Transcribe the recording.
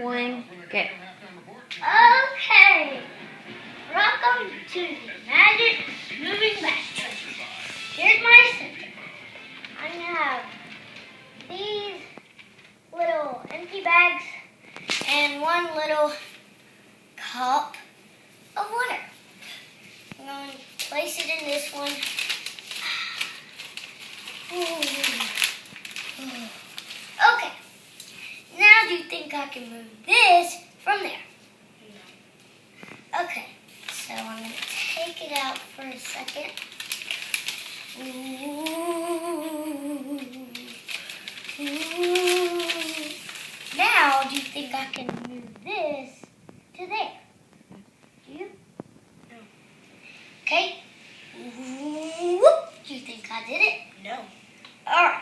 one, go. Okay. Welcome to the Magic Moving Bag Trick. Here's my center. I'm going to have these little empty bags and one little cup of water. I'm going to place it in this one. Okay. Now do you think I can move this from there? No. Okay. So I'm going to take it out for a second. Now do you think I can move this to there? Do you? No. Okay. Do you think I did it? No. All right.